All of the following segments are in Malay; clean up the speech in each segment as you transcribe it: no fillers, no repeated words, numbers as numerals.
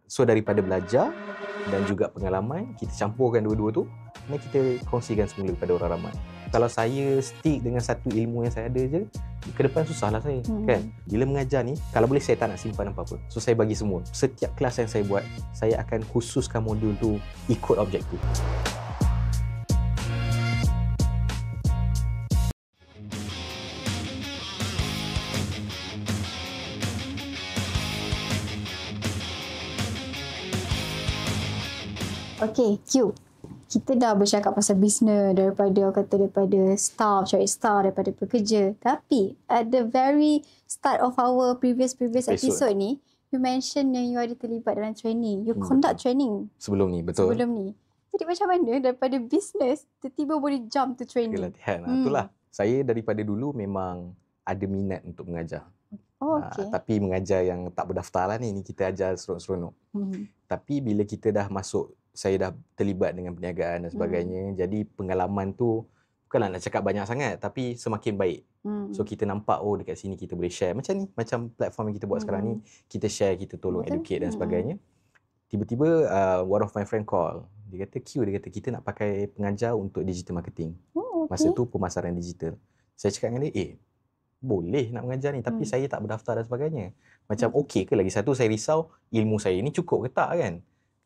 So daripada belajar dan juga pengalaman, kita campurkan dua-dua tu dan kita kongsikan semula kepada orang ramai. Kalau saya stick dengan satu ilmu yang saya ada je, ke depan susahlah saya, kan? Bila mengajar ni, kalau boleh saya tak nak simpan apa-apa. So saya bagi semua. Setiap kelas yang saya buat, saya akan khususkan modul tu ikut objektif. Okay, Q. Kita dah bercakap pasal bisnes daripada staff, cari staff, daripada pekerja. Tapi at the very start of our previous episode ni, you mention yang you ada terlibat dalam training. You conduct training. Sebelum ni, betul. Sebelum ni. Jadi macam mana daripada bisnes tiba-tiba boleh jump to training? Latihan. Itulah. Saya daripada dulu memang ada minat untuk mengajar. Oh, okay. Tapi mengajar yang tak berdaftar lah ni kita ajar seronok-seronok. Tapi bila kita dah masuk, saya dah terlibat dengan perniagaan dan sebagainya. Jadi pengalaman tu bukanlah nak cakap banyak sangat, tapi semakin baik. So kita nampak, oh dekat sini kita boleh share. Macam ni, macam platform yang kita buat sekarang ni. Kita share, kita tolong educate dan sebagainya. Tiba-tiba one of my friend call. Dia kata, kita nak pakai pengajar untuk digital marketing. Masa tu pemasaran digital. Saya cakap dengan dia, boleh nak mengajar ni, tapi saya tak berdaftar dan sebagainya. Macam okey ke? Lagi satu saya risau, ilmu saya ni cukup ke tak kan?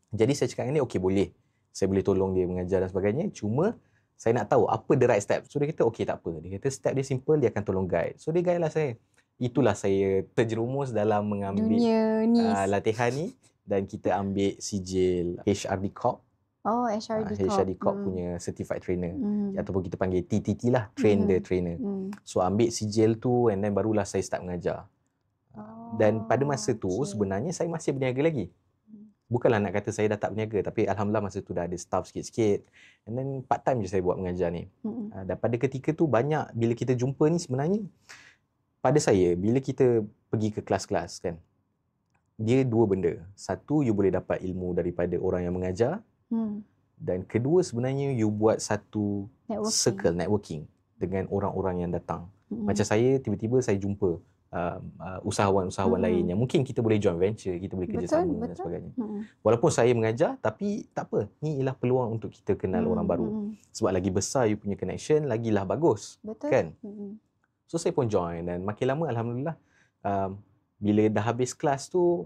Jadi saya cakap dengan dia, okey boleh. Saya boleh tolong dia mengajar dan sebagainya. Cuma saya nak tahu apa the right step. So dia kata, okey tak apa. Dia kata step dia simple, dia akan tolong guide. So dia guide lah saya. Itulah saya terjerumus dalam mengambil latihan ni. Dan kita ambil sijil HRD Corp. Oh, HRD Corp punya certified trainer. Ataupun kita panggil TTT lah, train the trainer. So ambil sijil tu and then barulah saya start mengajar. Dan pada masa tu sebenarnya saya masih berniaga lagi. Bukanlah nak kata saya dah tak berniaga, tapi alhamdulillah masa tu dah ada staff sikit-sikit. And then part time je saya buat mengajar ni. Dan pada ketika tu banyak, bila kita jumpa ni sebenarnya, pada saya, bila kita pergi ke kelas-kelas kan, dia dua benda. Satu, you boleh dapat ilmu daripada orang yang mengajar. Dan kedua, sebenarnya you buat satu circle networking dengan orang-orang yang datang. Macam saya, tiba-tiba saya jumpa usahawan-usahawan lain yang mungkin kita boleh join venture, kita boleh kerjasama dan sebagainya. Walaupun saya mengajar, tapi tak apa. Ni ialah peluang untuk kita kenal orang baru. Sebab lagi besar you punya connection, lagilah bagus. Kan? So saya pun join dan makin lama alhamdulillah bila dah habis kelas tu,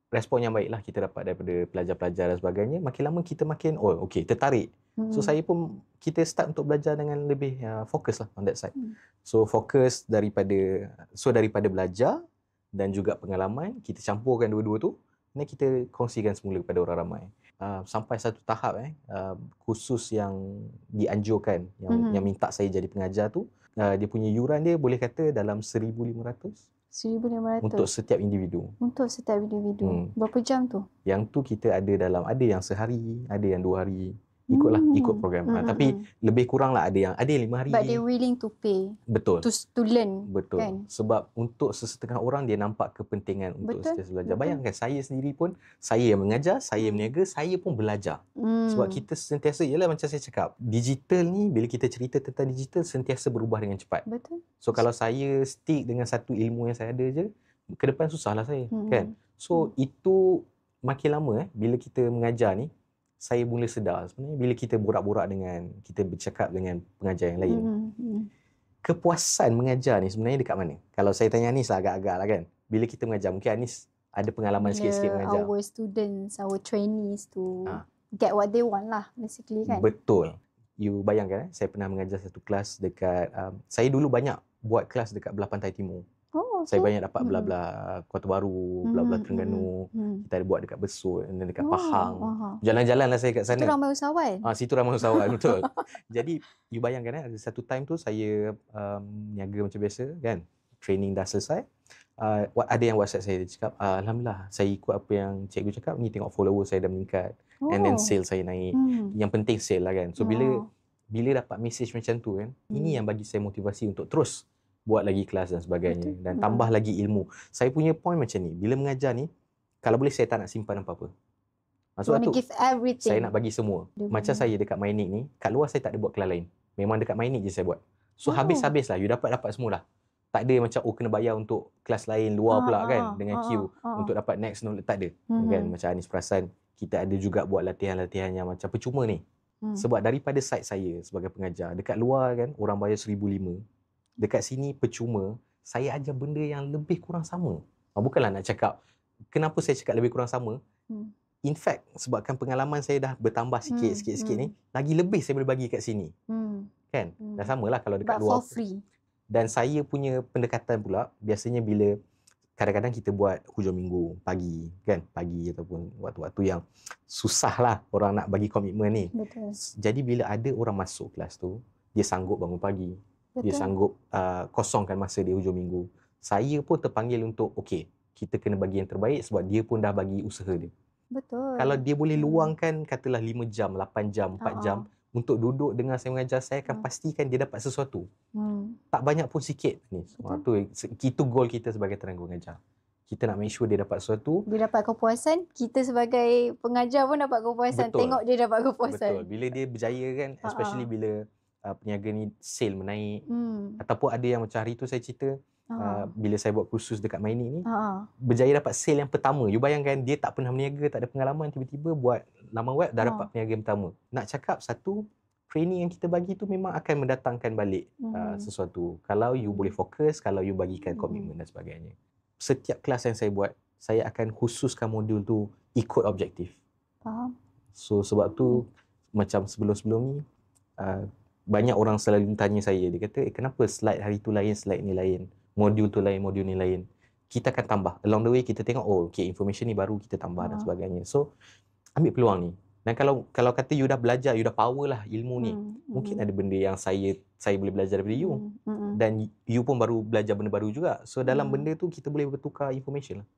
respon yang baiklah kita dapat daripada pelajar-pelajar dan sebagainya. Makin lama kita makin, tertarik. So saya pun, kita start untuk belajar dengan lebih fokus lah on that side. So fokus daripada belajar dan juga pengalaman, kita campurkan dua-dua tu dan kita kongsikan semula kepada orang ramai. Sampai satu tahap khusus yang dianjurkan, yang minta saya jadi pengajar tu, dia punya yuran dia boleh kata dalam 1,500. 1,500 untuk setiap individu. Berapa jam tu? Yang tu kita ada yang sehari, ada yang 2 hari. Ikut program. Tapi lebih kurang lah, ada yang 5 hari. But they willing to pay. Betul. To learn. Betul. Kan? Sebab untuk sesetengah orang dia nampak kepentingan untuk sentiasa belajar. Bayangkan saya sendiri pun, saya yang mengajar, saya yang berniaga, saya pun belajar. Sebab kita sentiasa, ialah macam saya cakap, digital ni, bila kita cerita tentang digital, sentiasa berubah dengan cepat. Betul. So kalau saya stick dengan satu ilmu yang saya ada je, ke depan susahlah saya. Kan? So itu makin lama bila kita mengajar ni, saya mula sedar sebenarnya bila kita borak-borak dengan, kita bercakap dengan pengajar yang lain. Kepuasan mengajar ni sebenarnya dekat mana? Kalau saya tanya Anis lah agak-agak lah kan. Bila kita mengajar, mungkin Anis ada pengalaman sikit-sikit mengajar. Our students, our trainees to get what they want lah basically kan. Betul. You bayangkan saya pernah mengajar satu kelas dekat, saya dulu banyak buat kelas dekat belah Pantai Timur. Saya banyak dapat belah-belah Kota Baru, belah-belah Terengganu. Kita ada buat dekat Besut dan dekat Pahang. Jalan-jalan lah saya kat sana. Situ ramai usahawan. Situ ramai usahawan, betul. Jadi, you bayangkan ada satu time tu saya niaga macam biasa kan. Training dah selesai. Ada yang WhatsApp saya, dia cakap, alhamdulillah saya ikut apa yang cikgu cakap, ni tengok follower saya dah meningkat. And then sale saya naik. Yang penting sale lah kan. So, bila dapat message macam tu kan, ini yang bagi saya motivasi untuk terus buat lagi kelas dan sebagainya. Dan tambah lagi ilmu. Saya punya point macam ni. Bila mengajar ni, kalau boleh saya tak nak simpan apa-apa. Maksud tu, saya nak bagi semua. Macam saya dekat Mainik ni, kat luar saya tak ada buat kelas lain. Memang dekat Mainik je saya buat. So habis-habis lah. You dapat semualah. Tak ada macam kena bayar untuk kelas lain luar pula kan dengan queue untuk dapat next knowledge, tak ada. Kan macam Anis perasan kita ada juga buat latihan-latihan yang macam percuma ni. Sebab daripada side saya sebagai pengajar, dekat luar kan orang bayar 1,500. Dekat sini percuma, saya ajar benda yang lebih kurang sama. Bukanlah nak cakap kenapa saya cakap lebih kurang sama. In fact, sebabkan pengalaman saya dah bertambah sikit ni, lagi lebih saya boleh bagi kat sini. Kan? Dah samalah kalau dekat luar. For free. Dan saya punya pendekatan pula, biasanya bila kadang-kadang kita buat hujung minggu, pagi kan, pagi ataupun waktu-waktu yang susah lah orang nak bagi komitmen ni. Betul. Jadi bila ada orang masuk kelas tu, dia sanggup bangun pagi. Betul. Dia sanggup kosongkan masa dia hujung minggu. Saya pun terpanggil untuk, okey, kita kena bagi yang terbaik sebab dia pun dah bagi usaha dia. Betul. Kalau dia boleh luangkan katalah 5 jam, 8 jam, 4 jam untuk duduk dengan saya mengajar, saya akan pastikan dia dapat sesuatu. Tak banyak pun sikit ni. Itu goal kita sebagai tenaga pengajar. Kita nak make sure dia dapat sesuatu. Dia dapat kepuasan, kita sebagai pengajar pun dapat kepuasan. Betul. Tengok dia dapat kepuasan. Betul. Bila dia berjaya kan, especially bila peniaga ni sale menaik. Ataupun ada yang macam hari tu saya cerita, bila saya buat kursus dekat Maini ni, berjaya dapat sale yang pertama. You bayangkan dia tak pernah berniaga, tak ada pengalaman, tiba-tiba buat laman web dah dapat peniaga yang pertama. Nak cakap satu, training yang kita bagi tu memang akan mendatangkan balik sesuatu. Kalau you boleh fokus, kalau you bagikan komitmen dan sebagainya. Setiap kelas yang saya buat, saya akan khususkan modul tu ikut objektif. Faham. So sebab tu macam sebelum-sebelum ni, banyak orang selalu tanya saya, dia kata, kenapa slide hari tu lain, slide ni lain, modul tu lain, modul ni lain. Kita akan tambah. Along the way kita tengok, oh okay, information ni baru kita tambah dan sebagainya. So ambil peluang ni. Dan kalau kata you dah belajar, you dah power lah ilmu ni, mungkin ada benda yang saya boleh belajar daripada you. Dan you pun baru belajar benda baru juga. So dalam benda tu kita boleh bertukar information lah.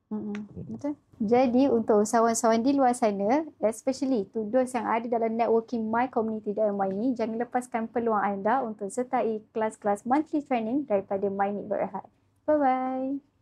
Betul. Jadi untuk usahawan-usahawan di luar sana, especially to those yang ada dalam networking mycommunity.my ni, jangan lepaskan peluang anda untuk sertai kelas-kelas monthly training daripada MyNik Berhad. Bye-bye.